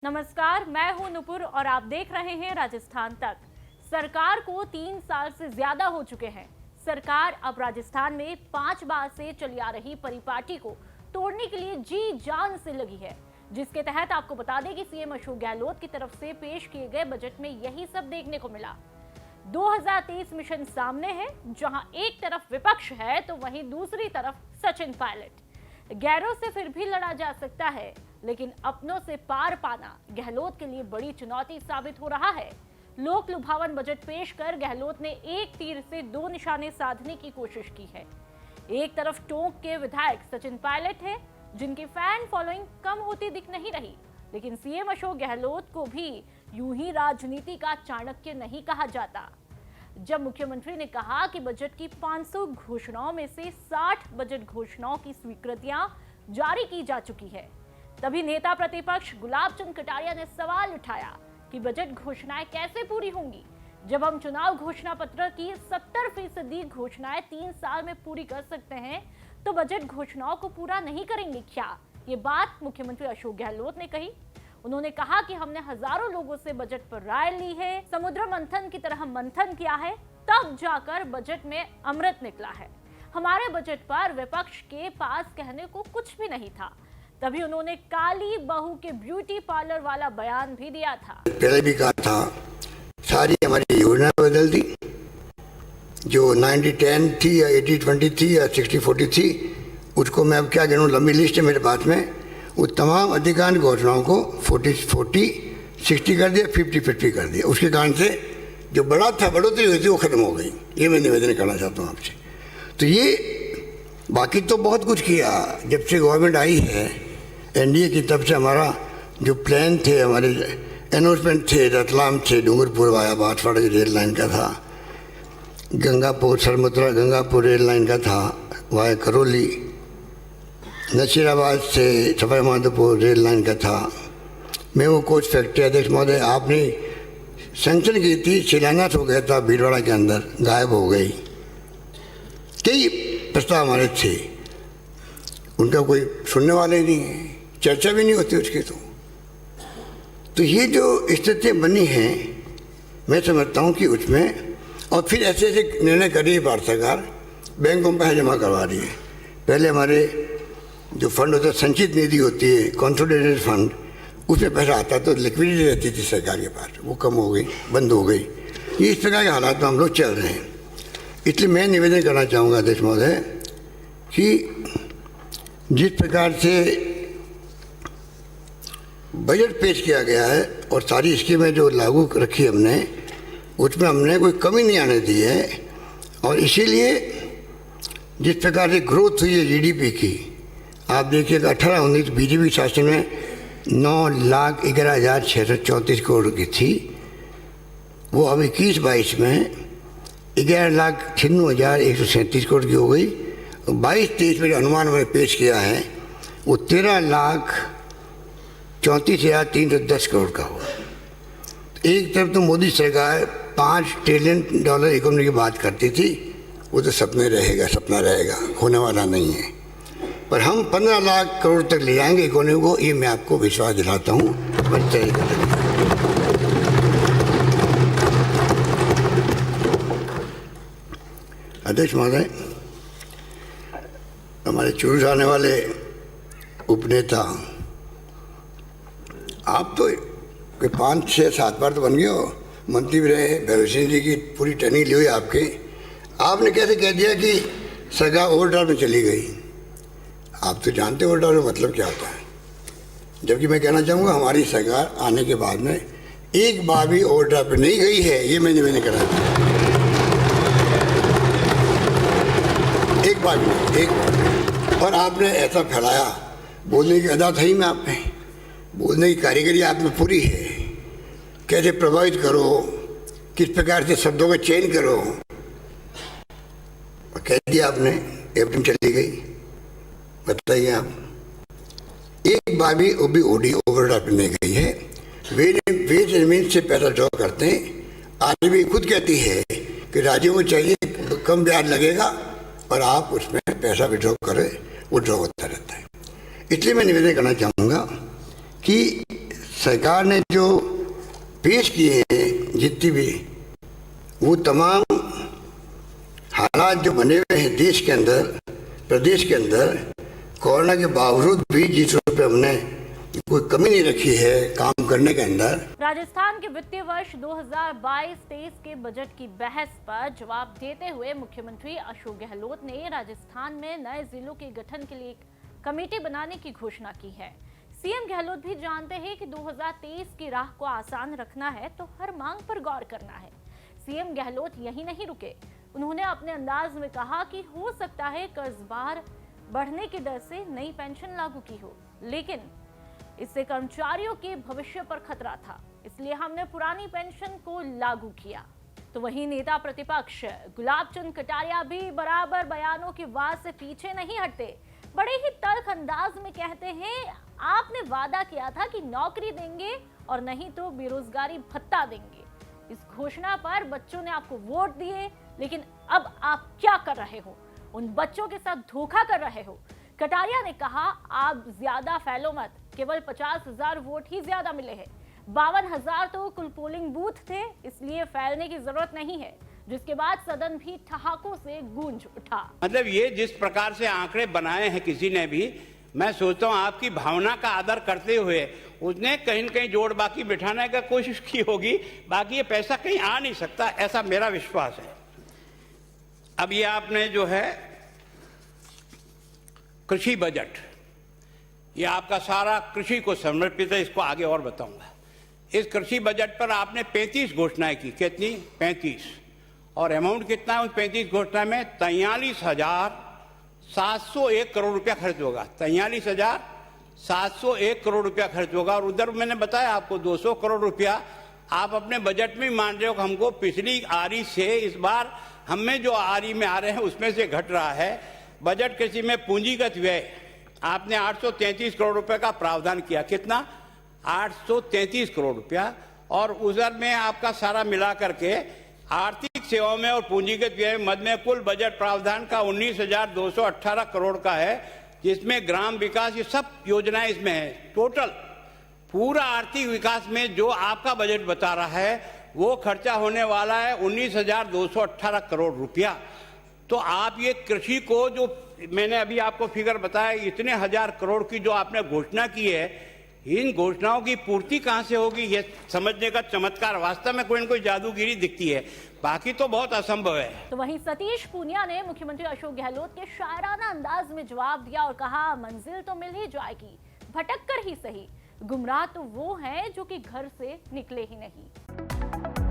नमस्कार, मैं हूं नुपुर और आप देख रहे हैं राजस्थान तक। सरकार को 3 साल से ज्यादा हो चुके हैं। सरकार अब राजस्थान में 5 बार से चली आ रही परिपाटी को तोड़ने के लिए जी जान से लगी है, जिसके तहत आपको बता दें कि सीएम अशोक गहलोत की तरफ से पेश किए गए बजट में यही सब देखने को मिला। 2023 मिशन सामने है, जहां एक तरफ विपक्ष है तो वहीं दूसरी तरफ सचिन पायलट। गैरों से फिर भी लड़ा जा सकता है, लेकिन अपनों से पार पाना गहलोत के लिए बड़ी चुनौती साबित हो रहा है। लोक लुभावन बजट पेश कर गहलोत ने एक तीर से 2 निशाने साधने की कोशिश की है। एक तरफ टोंक के विधायक सचिन पायलट है, जिनकी फैन फॉलोइंग कम होती दिख नहीं रही, लेकिन सीएम अशोक गहलोत को भी यूं ही राजनीति का चाणक्य नहीं कहा जाता। जब मुख्यमंत्री ने कहा कि बजट की 500 घोषणाओं में से 60 बजट घोषणाओं की स्वीकृतियां जारी की जा चुकी है, तभी नेता प्रतिपक्ष गुलाब चंद कटारिया ने सवाल उठाया कि बजट घोषणाएं कैसे पूरी होंगी। जब हम चुनाव घोषणा पत्र की 70% घोषणाएं 3 साल में पूरी कर सकते हैं, तो बजट घोषणाओं को पूरा नहीं करेंगे क्या? ये बात मुख्यमंत्री अशोक गहलोत ने कही। उन्होंने कहा कि हमने हजारों लोगों से बजट पर राय ली है, समुद्र मंथन की तरह मंथन किया है, तब जाकर बजट में अमृत निकला है। हमारे बजट पर विपक्ष के पास कहने को कुछ भी नहीं था। तभी उन्होंने काली बहू के ब्यूटी पार्लर वाला बयान भी दिया था। पहले भी कहा था, सारी हमारी योजना बदल दी। जो 90-10 थी या 80-20 थी या 60-40 थी, उसको मैं अब क्या गिनूं, लंबी लिस्ट है मेरे पास में। वो तमाम अधिकांश घोषणाओं को 40-40-60 कर दिया, 50-50 कर दिया। उसके कारण से जो बड़ा था, बढ़ोतरी हुई थी, वो खत्म हो गई। ये मैं निवेदन करना चाहता हूँ आपसे। तो ये बाकी तो बहुत कुछ किया। जब से गवर्नमेंट आई है एनडीए की तरफ से, हमारा जो प्लान थे, हमारे अनाउंसमेंट थे, रतलाम से Dungarpur via Banswara rail line का था, गंगापुर सरमुद्रा गंगापुर रेल लाइन का था वाया करौली, नसीराबाद से सवाई माधोपुर रेल लाइन का था, मेमो कोच फैक्ट्री अध्यक्ष महोदय आपने सैंक्शन की थी, शिलान्यास हो गया था भीलवाड़ा के अंदर, गायब हो गई। कई प्रस्ताव हमारे थे, उनका कोई सुनने वाले ही नहीं है, चर्चा भी नहीं होती उसकी। तो ये जो स्थिति बनी है, मैं समझता हूँ कि उसमें और फिर ऐसे ऐसे निर्णय कर रही है भारत सरकार, बैंकों में पैसे जमा करवा रही है। पहले हमारे जो फंड होता है, संचित निधि होती है, कॉन्सोलिडेटेड फंड, उसमें पैसा आता तो लिक्विडिटी रहती थी सरकार के पास, वो कम हो गई, बंद हो गई। ये इस प्रकार के हालात में हम लोग चल रहे हैं। इसलिए मैं निवेदन करना चाहूँगा अध्यक्ष महोदय कि जिस प्रकार से बजट पेश किया गया है और सारी स्कीमें जो लागू रखी हमने, उसमें हमने कोई कमी नहीं आने दी है। और इसीलिए जिस प्रकार से ग्रोथ हुई है जीडीपी की, आप देखिएगा 18-19 बीजेपी शासन में 9,11,634 करोड़ की थी, वो अब 21-22 में 11,96,137 करोड़ की हो गई। 22-23 में जो अनुमान मैंने पेश किया है, वो 13,34,310 करोड़ का हुआ। एक तरफ तो मोदी सरकार $5 ट्रिलियन इकोनॉमी की बात करती थी, वो तो सपना रहेगा, होने वाला नहीं है। पर हम 15 लाख करोड़ तक ले जाएंगे इकोनॉमी को, ये मैं आपको विश्वास दिलाता हूँ। अध्यक्ष महोदय, हमारे चुरू आने वाले उपनेता, आप तो 5-6-7 बार तो बन गए हो, मंत्री भी रहे, भैरव सिंह जी की पूरी ट्रेनिंग ली हुई आपके। आपने कैसे कह दिया कि सरकार ओवरड्राफ्ट में चली गई? आप तो जानते हो ओवरड्राफ्ट का मतलब क्या होता है। जबकि मैं कहना चाहूँगा, हमारी सरकार आने के बाद में एक बार भी ओवरड्राफ्ट नहीं गई है, ये मैंने कहना चाहूँगा। एक बार भी, एक बार। और आपने ऐसा फैलाया, बोलने की अदा था ही में आप में, बोलने की कारीगरी आप में पूरी है। कैसे प्रभावित करो, किस प्रकार से शब्दों का चयन करो, कह दिया आपने, एवं चली गई। बताइए आप, एक बार भी ओडी ओवरड्राफ्ट नहीं गई है। वेज एंड मीन्स से पैसा ड्रॉ करते हैं। आरबीआई खुद कहती है कि राज्यों को चाहिए कम ब्याज लगेगा और आप उसमें पैसा विड्रॉ करें, वो ड्रॉ होता रहता है। इसलिए मैं निवेदन करना चाहूँगा कि सरकार ने जो पेश किए हैं जितनी भी, वो तमाम हालात जो बने हुए हैं देश के अंदर, प्रदेश के अंदर, कोरोना के बावजूद भी जिस रूप में हमने कोई कमी नहीं रखी है काम करने के अंदर। राजस्थान के वित्तीय वर्ष 2022-23 के बजट की बहस पर जवाब देते हुए मुख्यमंत्री अशोक गहलोत ने राजस्थान में नए जिलों के गठन के लिए कमेटी बनाने की घोषणा की है। सीएम गहलोत भी जानते हैं कि 2023 की राह को आसान रखना है तो हर मांग पर गौर करना है। सीएम गहलोत यही नहीं रुके, उन्होंने अपने अंदाज में कहा कि हो सकता है कर्ज भार बढ़ने की दर से नई पेंशन लागू की हो, लेकिन इससे कर्मचारियों के भविष्य पर खतरा था, इसलिए हमने पुरानी पेंशन को लागू किया। तो वहीं नेता प्रतिपक्ष गुलाब चंद कटारिया भी बराबर बयानों की वार से पीछे नहीं हटते। बड़े ही तल्ख अंदाज में कहते हैं, आपने वादा किया था कि नौकरी देंगे और नहीं तो बेरोजगारी भत्ता देंगे। इस घोषणा पर बच्चों ने आपको वोट दिए, लेकिन अब आप क्या कर रहे हो? उन बच्चों के साथ धोखा कर रहे हो। कटारिया ने कहा, आप ज्यादा फैलो मत, केवल 50,000 वोट ही ज्यादा मिले हैं। 52,000 तो कुल पोलिंग बूथ थे, इसलिए फैलने की जरूरत नहीं है। जिसके बाद सदन भी ठहाकों से गूंज उठा। मतलब ये जिस प्रकार से आंकड़े बनाए हैं किसी ने भी, मैं सोचता हूँ आपकी भावना का आदर करते हुए उसने कहीं न कहीं जोड़ बाकी बिठाने का कोशिश की होगी, बाकी ये पैसा कहीं आ नहीं सकता, ऐसा मेरा विश्वास है। अब ये आपने जो है कृषि बजट, ये आपका सारा कृषि को समर्पित है, इसको आगे और बताऊंगा। इस कृषि बजट पर आपने 35 घोषणाएं की। कितनी? 35। और अमाउंट कितना है उस 35 घोषणा में? 43,701 करोड़ रुपया खर्च होगा। 43,701 करोड़ रुपया खर्च होगा। और उधर मैंने बताया आपको 200 करोड़ रुपया आप अपने बजट में मान रहे हो कि हमको पिछली आरी से इस बार हमें जो आरी में आ रहे हैं उसमें से घट रहा है। बजट कृषि में पूंजीगत व्यय आपने 833 करोड़ रुपए का प्रावधान किया। कितना? 833 करोड़ रुपया। और उधर में आपका सारा मिला करके आर्थिक सेवाओं में और पूंजीगत व्यय मद में कुल बजट प्रावधान का 19,218 करोड़ का है, जिसमें ग्राम विकास, ये सब योजनाएं इसमें है। टोटल पूरा आर्थिक विकास में जो आपका बजट बता रहा है वो खर्चा होने वाला है 19,218 करोड़ रुपया। तो आप ये कृषि को, जो मैंने अभी आपको फिगर बताया, इतने हजार करोड़ की जो आपने घोषणा की है, इन घोषणाओं की पूर्ति कहां से होगी, ये समझने का चमत्कार, वास्तव में कोई न कोई जादूगिरी दिखती है, बाकी तो बहुत असंभव है। तो वहीं सतीश पूनिया ने मुख्यमंत्री अशोक गहलोत के शायराना अंदाज में जवाब दिया और कहा, मंजिल तो मिल ही जाएगी, भटक कर ही सही, गुमराह तो वो हैं जो कि घर से निकले ही नहीं।